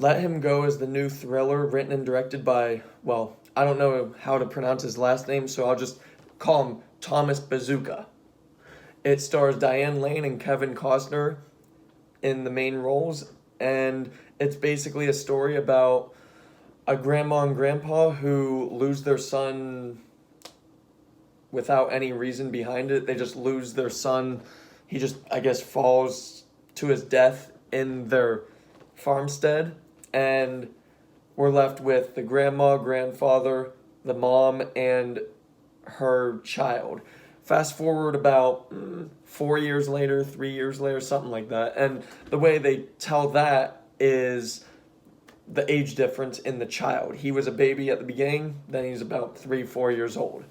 Let Him Go is the new thriller written and directed by, well, I don't know how to pronounce his last name, so I'll just call him Thomas Bazooka. It stars Diane Lane and Kevin Costner in the main roles, and it's basically a story about a grandma and grandpa who lose their son without any reason behind it. They just lose their son. He just, I guess, falls to his death in their farmstead, and we're left with the grandma, grandfather, the mom, and her child. Fast forward about 4 years later, 3 years later, something like that. And the way they tell that is the age difference in the child. He was a baby at the beginning, then he's about 3, 4 years old.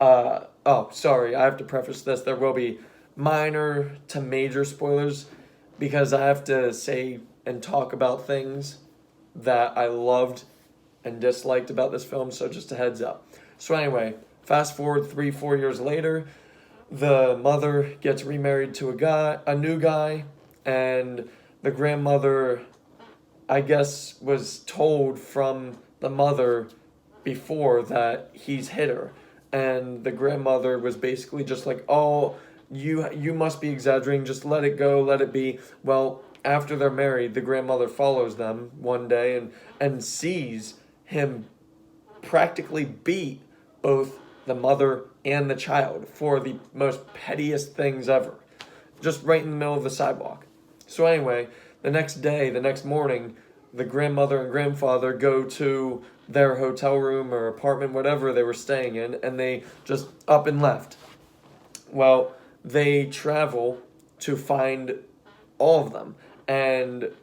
Oh, sorry, I have to preface this. There will be minor to major spoilers because I have to say and talk about things that I loved and disliked about this film, so just a heads up. So anyway, fast forward 3, 4 years later, the mother gets remarried to a new guy, and the grandmother, I guess, was told from the mother before that he's hit her, and the grandmother was basically just like, "Oh, you must be exaggerating. Just let it go, let it be." Well, after they're married, the grandmother follows them one day and sees him practically beat both the mother and the child for the most pettiest things ever, just right in the middle of the sidewalk. So anyway, the next day, the next morning, the grandmother and grandfather go to their hotel room or apartment, whatever they were staying in, and they just up and left. Well, they travel to find all of them, and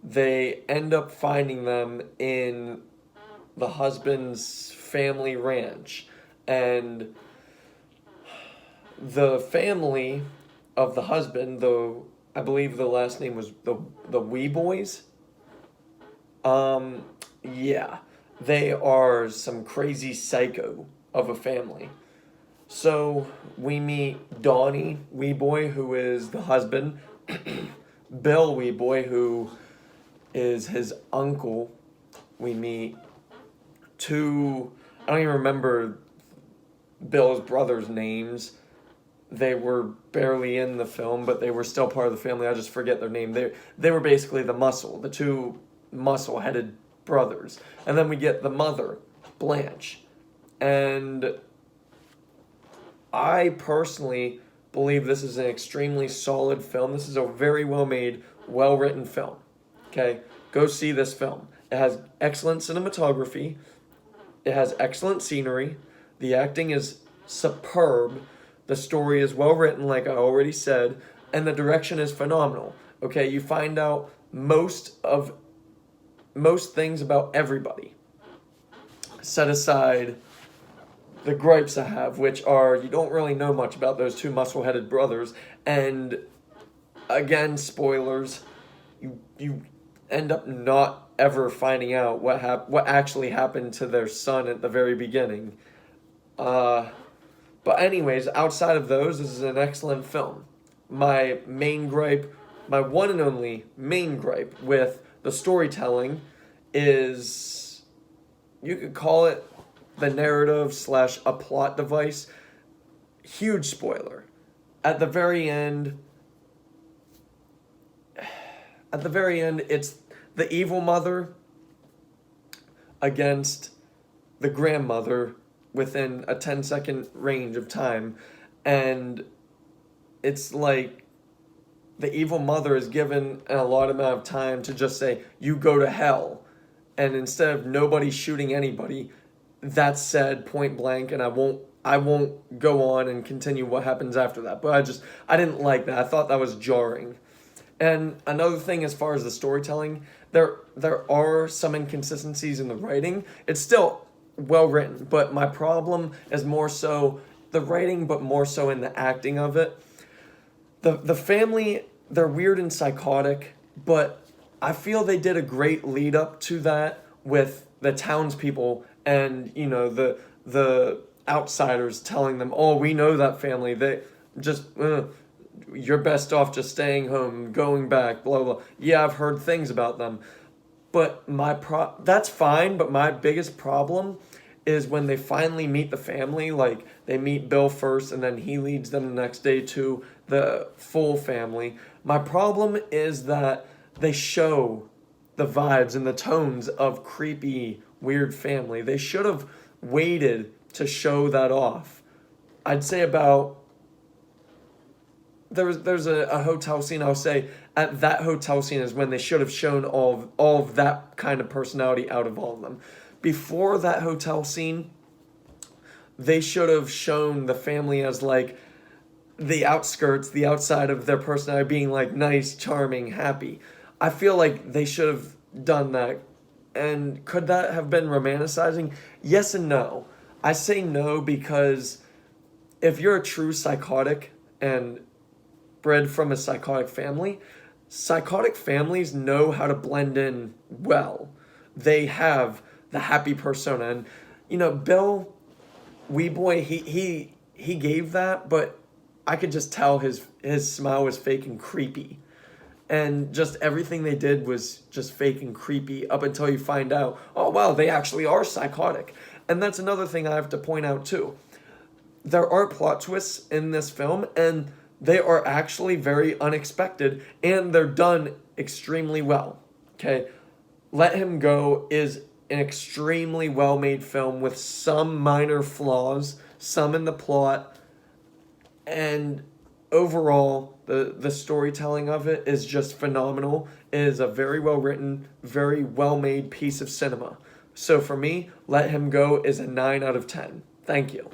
they end up finding them in the husband's family ranch. And the family of the husband, though I believe the last name was the Wee Boys. Yeah, they are some crazy psycho of a family. So we meet Donnie Weeboy, who is the husband, Bill Weeboy, who is his uncle. We meet two, I don't even remember Bill's brothers' names. They were barely in the film, but they were still part of the family. I just forget their name. They were basically the two muscle-headed brothers. And then we get the mother, Blanche. And I personally believe this is an extremely solid film. This is a very well-made, well-written film. Okay? Go see this film. It has excellent cinematography. It has excellent scenery. The acting is superb. The story is well written, like I already said, and the direction is phenomenal. Okay, you find out most things about everybody. Set aside the gripes I have, which are you don't really know much about those two muscle-headed brothers, and again, spoilers. You end up not ever finding out what actually happened to their son at the very beginning. But anyways, outside of those, this is an excellent film. My one and only main gripe with the storytelling is, you could call it the narrative / a plot device. Huge spoiler. At the very end, it's the evil mother against the grandmother within a 10-second range of time, and it's like the evil mother is given an allotted amount of time to just say, "You go to hell," and instead of nobody shooting anybody, that's said point blank, and I won't go on and continue what happens after that, but I didn't like that. I thought that was jarring. And another thing, as far as the storytelling, there are some inconsistencies in the writing. It's still well written, but my problem is more so the writing, but more so in the acting of it. The family, they're weird and psychotic, but I feel they did a great lead up to that with the townspeople and the outsiders telling them, "Oh, we know that family. They just you're best off just staying home, going back, blah blah." Yeah, I've heard things about them, But that's fine, but my biggest problem is when they finally meet the family, like they meet Bill first and then he leads them the next day to the full family. My problem is that they show the vibes and the tones of creepy, weird family. They should have waited to show that off. I'd say about there's a hotel scene. I'll say at that hotel scene is when they should have shown all of that kind of personality out of all of them. Before that hotel scene, they should have shown the family as like the outskirts, the outside of their personality being like nice, charming, happy. I feel like they should have done that. And could that have been romanticizing? Yes and no. I say no because if you're a true psychotic and bred from a psychotic families know how to blend in well. They have the happy persona. And, Bill Weeboy, he gave that, but I could just tell his smile was fake and creepy. And just everything they did was just fake and creepy up until you find out, oh, wow, they actually are psychotic. And that's another thing I have to point out, too. There are plot twists in this film, and they are actually very unexpected, and they're done extremely well. Okay? Let Him Go is an extremely well-made film with some minor flaws, some in the plot, and overall, the storytelling of it is just phenomenal. It is a very well-written, very well-made piece of cinema. So for me, Let Him Go is a 9 out of 10. Thank you.